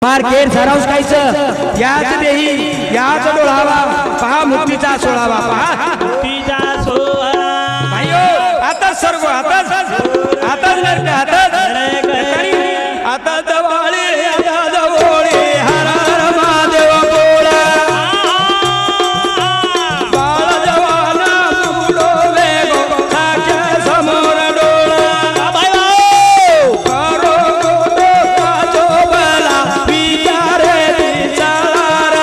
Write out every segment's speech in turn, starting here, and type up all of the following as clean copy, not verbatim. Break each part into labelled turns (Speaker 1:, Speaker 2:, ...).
Speaker 1: पार केर सारावस कायचं याच देही याच डोळावा पहा मुक्तीचा सोळावा पहा
Speaker 2: मुक्तीचा सोहळा
Speaker 1: भाईओ आता सर्व आता नरक आता दवाळी आता दवोळी हर हर महादेव बोला बाळ जवाना मुलो वेगो साच्या समोर डोळा करो गोडो काचो बला विचारे विचार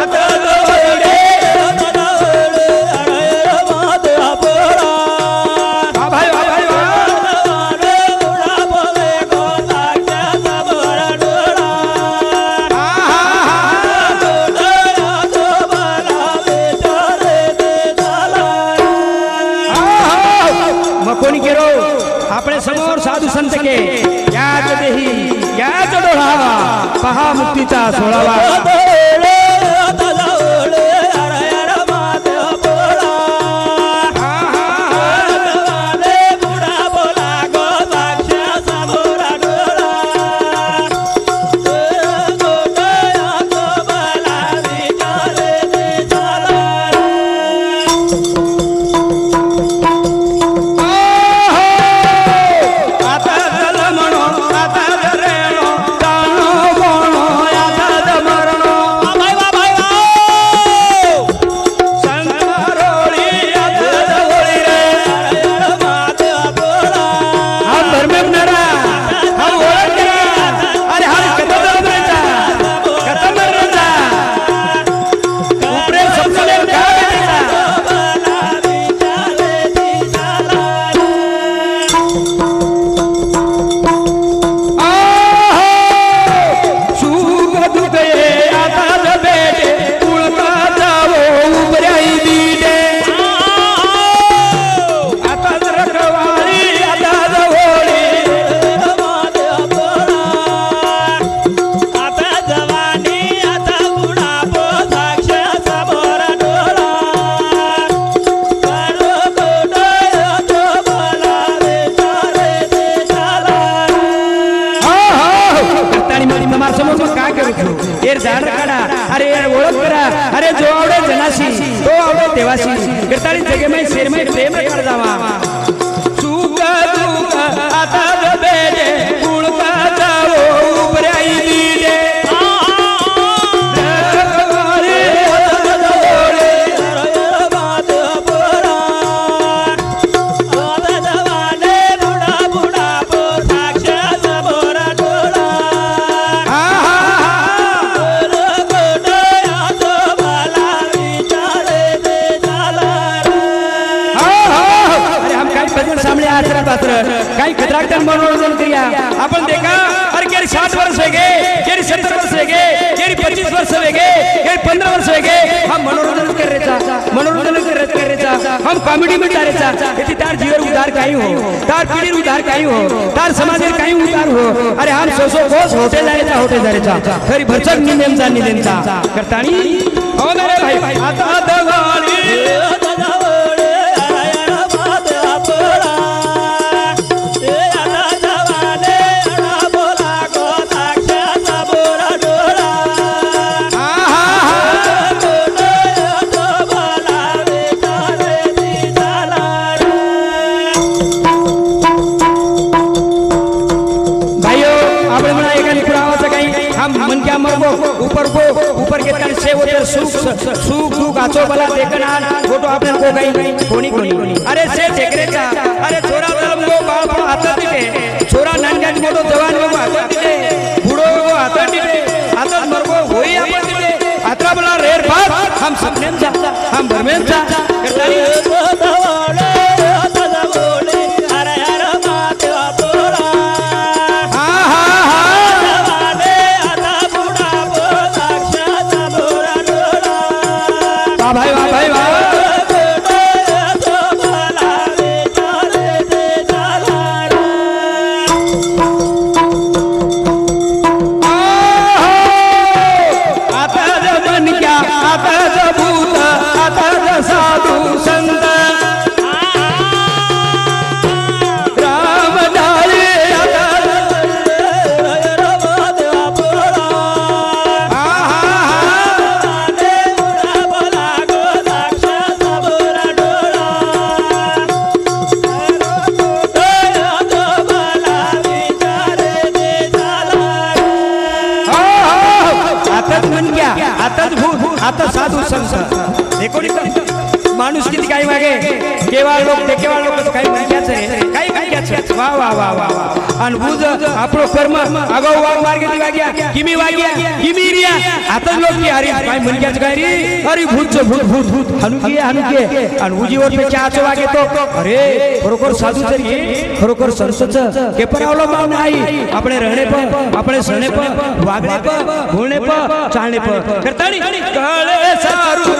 Speaker 1: आता दवोळी कोणी केरो आपले समोर साधू संत के याच देही याच डोळावा पहा मुक्तीचा सोळावा अरे ओळख करा अरे जो आवडे जनाशी तो आवडे देवाशी कीर्तनी जगेमय शेरमय प्रेम कर जावा सुख दुख आता बेटे कुळका जावो उबराई दीडे काही खतराकटन मनोरंजन किया अपन देखा और केरी 60 वर्ष हो गए केरी 70 वर्ष हो गए केरी 25 वर्ष हो गए केरी 15 वर्ष हो गए हम मनोरंजन कर रहे था हम कॉमेडी में जा रहे था यदि तार जीवन उद्धार काही हो तार पीढ़ी उद्धार काही हो तार समाज काही उद्धार हो अरे हम सो कोस होते जायचा खरी भरचक नियमचा नियमचा करतानी हो मेरे भाई आता दवाळी ऊपर के तन से उधर सुख दुख आचो बला देखना फोटो आपने को गई कोणी अरे से देखरेचा अरे छोरा तलम को बाप हाथ दिले छोरा नानका मोटो जवान को हाथ दिले बूढ़ो को हाथ दिले हाथ मरगो होई आपण दिले हातरा बला रेर बात हम सबने हम भरमेन जा करतानी आता आता साधू संत देखो माणूस किती काही मागे केवळ लोक काही म्हणक्याच रे काही म्हणक्याच वा वा वा वा वा आणि बुज आपलो कर्म अगाऊ वाग मार्गे वाग्या किमी रिया आता लोक की अरे काय म्हणक्याच काय रे अरे भूत हनुकी आणि उजीवर पे चाच वागे तो अरे खरोखर साधू तरी खरोखर संतच के पर अवलंबून नाही अपने रहने पर अपने सहने पर वागणे पर बोलणे पर चालणे पर करतानी कळे सारू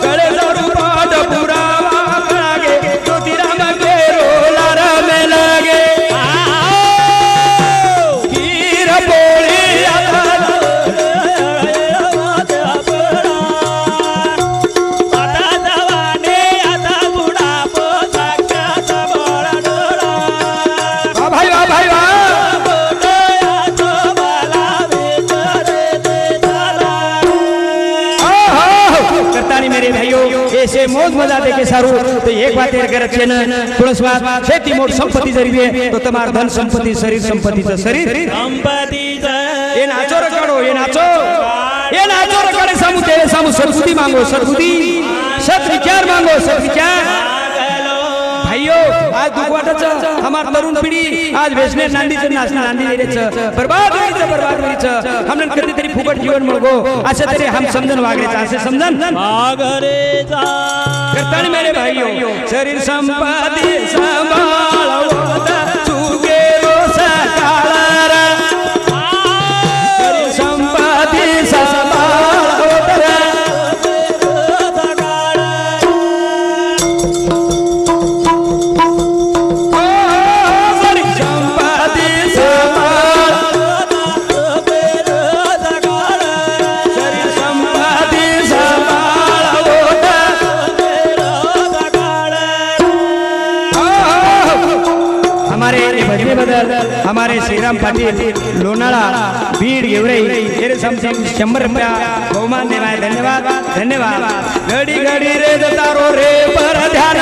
Speaker 1: कळे सारू पाद पुरावा लागे ज्योतिराम केरो लारा में लागे कीर बोली आता
Speaker 2: जवाने आता बुढापो साक्षात बोळा डोळा
Speaker 1: वा भाई वा मेरे भाइयों ऐसे मौज मजा देके सारू तो एक बात ये करत छे न थोड़ा सा खेती मोट संपत्ति जरी है तो तमार धन संपत्ति शरीर संपत्ति शरीर
Speaker 2: संपत्ति
Speaker 1: ये नाचो रखड़ो ये नाचो रखड़े सामू सद्बुद्धि मांगो सत विचार मांगो सत विचार भाइयों आज दुखवाटाच हमार तरुण पिढी आज वेसने नांदीचं नांदी रेच बर्बाद व्हायचं हमने कधी तरी फुकट जीवन मिळगो असं तरी हम समजन वागरेचा असे समजन
Speaker 2: वागरेचा
Speaker 1: करतानी मेरे भाइयों शरीर संपादी संभाळवता चुके रोसा काळारा शरीर संपादी संभाळवता हमारे श्रीराम पाटिल लोनाळा बीड गेवराई तेरे समथिंग 100 रुपया बहुमान देवाय धन्यवाद घडी रे तारो रे पर ध्यान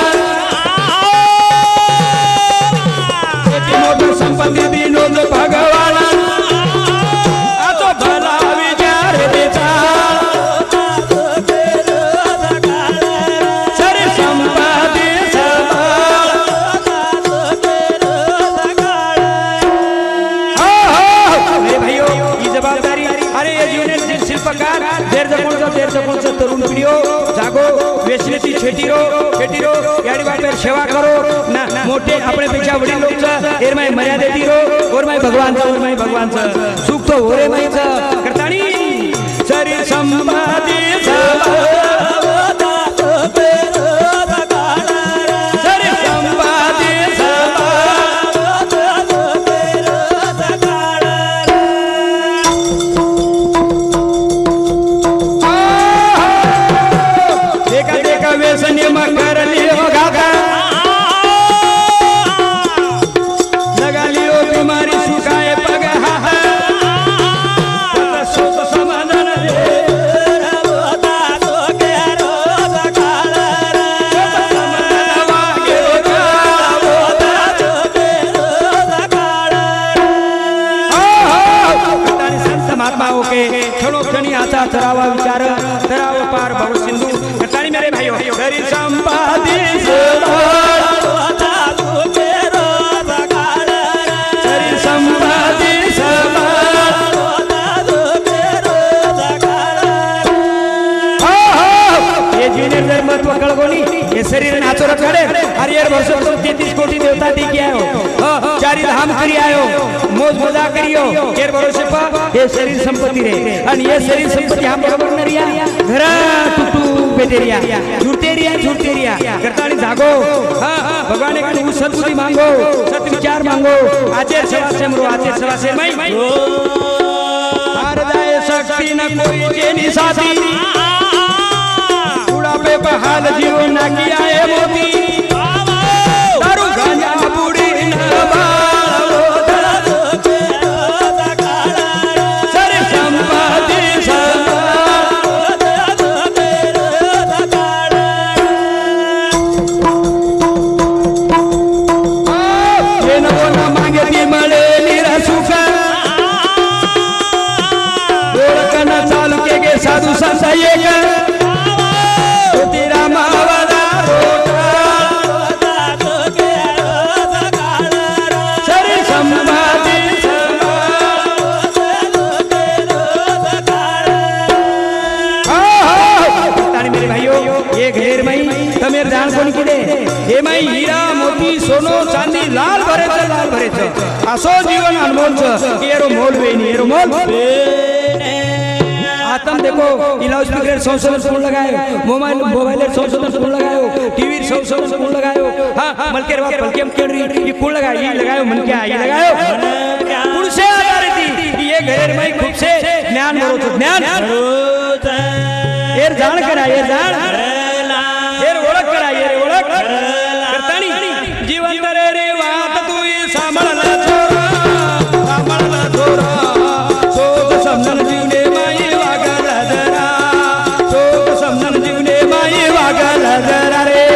Speaker 1: मोठ संपत्ती दिनोज भगवान आतो भला विचार देचा सरे संपत्ती शिल्पकार देर जकोणचा तरुण पिढीओ जागो वेसनेची छेटीरो याडी बाटेर सेवा करो ना मोठे अपने पेक्षा वडील लोकचा एरमाय मर्यादेती रो ओरमाय भगवानचा सुख तो ओरे माईचा करतानी शरीर संपादी तरावा विचार तराव पार भव सिंधु कटाणी मेरे भाइयों शरीर संपादी शरीर संपादी ये जीने जर महत्व कळगोनी ये शरीर नाचो रखड़े हरियर वर्ष 33 कोटी देवता दी के आयो चारी धाम करी आयो मौज मजा करियो केर भरोसे पर ये शरीर संपत्ति रे आणि ये शरीर संपत्ति हम बरोबर नरिया घरा टुटू बेटेरिया झुरतेरिया करतानी जागो हां भगवान के सद्बुद्धि मांगो सत विचार मांगो आचेर सवा से मई हार जाए शक्ति न कोई जेनी साथी बुढ़ापे पे हाल जीव न किया है मोती दारू गांजा बूढ़ी न बालो सरे संपादी मांगे ती मळे निरा सुख ओळखना चालू के साधू लाल भरेच असो जीवन अनमोलच एरो मोल वेनी एरो मोल आतम देखो इलाउड स्पीकर संशोधन सुन लगायो मोबाइल संशोधन सुन लगायो टीवी संशोधन सुन लगायो हां मलके रे बलके हम केड़ी ये कुल लगायो ये लगायो मन क्या ये लगायो कुल से आधारित ये घरेर में खूब से ज्ञान मरो ज्ञान एर जान करा एर जान एर ओळख करा एर ओळख करतानी जीवन रे वात तू सांभाळला छोरा सोच समजन जीवने माई वागला जरा सोच समजन जीवने माई वागला जरा रे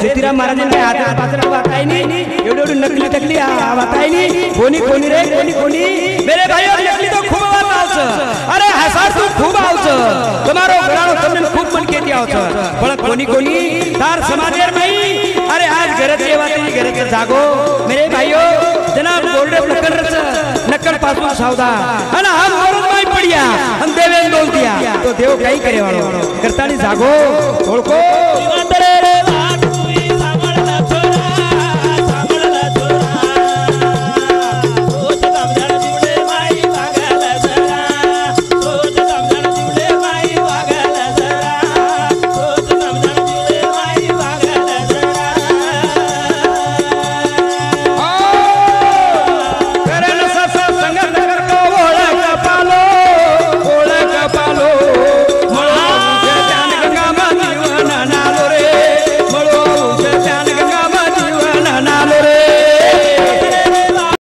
Speaker 1: ज्योतिराम महाराजांनी हातात पात्र वाटाय नाही एवढी नकली टकली वाटाय नाही कोणी रे कोणी मेरे भाइयों नकली तो खूब आवच अरे हसार तू खूब आवच तुम्हारो घरानो તમને खूब मन केती आवच पण कोणी तार समाजेर नाही अरे आज घरचे वाटे घरचे जागो मेरे भाइयों जनाब बोलरे नकल पासून सावधान અને हम औरत माई पड़िया हम देवेन बोल दिया तो देव कई करे वालो करतानी जागो ओळखो